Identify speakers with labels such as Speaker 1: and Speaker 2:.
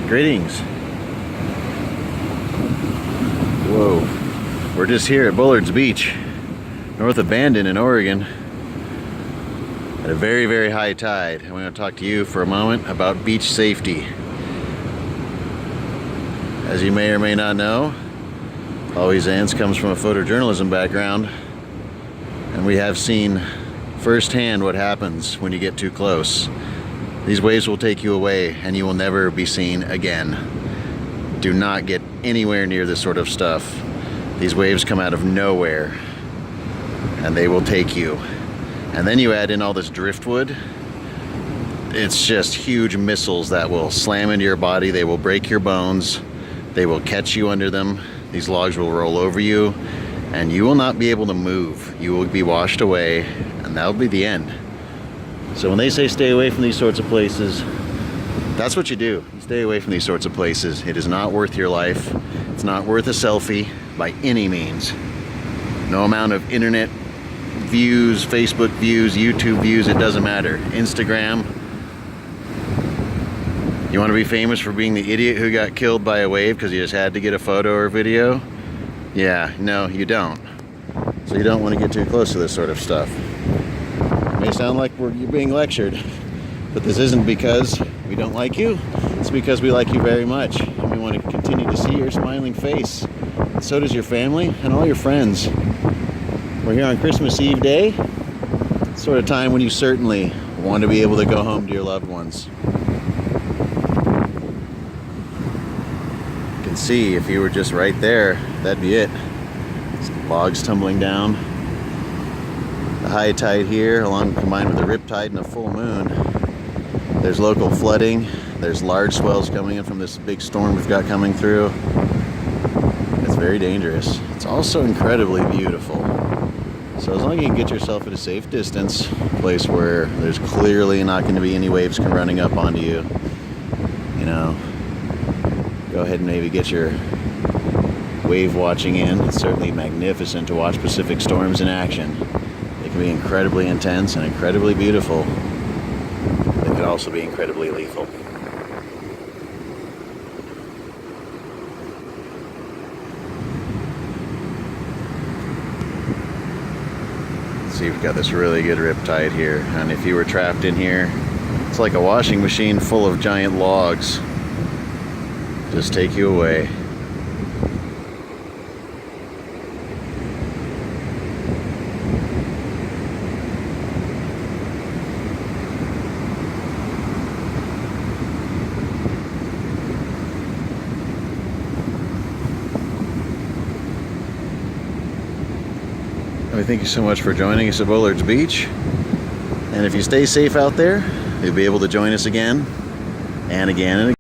Speaker 1: Greetings. Whoa. We're just here at Bullards Beach, north of Bandon in Oregon, at a very, very high tide. I'm going to talk to you for a moment about beach safety. As you may or may not know, Always Ends comes from a photojournalism background, and we have seen firsthand what happens when you get too close. These waves will take you away and you will never be seen again. Do not get anywhere near this sort of stuff. These waves come out of nowhere and they will take you. And then you add in all this driftwood. It's just huge missiles that will slam into your body. They will break your bones. They will catch you under them. These logs will roll over you and you will not be able to move. You will be washed away and that will be the end. So when they say stay away from these sorts of places, that's what you do. You stay away from these sorts of places. It is not worth your life. It's not worth a selfie by any means. No amount of internet views, Facebook views, YouTube views, it doesn't matter. Instagram. You want to be famous for being the idiot who got killed by a wave because you just had to get a photo or video? Yeah, no, you don't. So you don't want to get too close to this sort of stuff. It may sound like you're being lectured, but this isn't because we don't like you. It's because we like you very much, and we want to continue to see your smiling face. And so does your family and all your friends. We're here on Christmas Eve day, sort of time when you certainly want to be able to go home to your loved ones. You can see if you were just right there, that'd be it. Some logs tumbling down. The high tide here, combined with the rip tide and a full moon. There's local flooding. There's large swells coming in from this big storm we've got coming through. It's very dangerous. It's also incredibly beautiful. So as long as you can get yourself at a safe distance, a place where there's clearly not going to be any waves running up onto you, you know, go ahead and maybe get your wave watching in. It's certainly magnificent to watch Pacific storms in action. They can be incredibly intense and incredibly beautiful. They can also be incredibly lethal. See, we've got this really good rip tide here, and if you were trapped in here, it's like a washing machine full of giant logs. Just take you away. Thank you so much for joining us at Bullards Beach. And if you stay safe out there, you'll be able to join us again and again and again.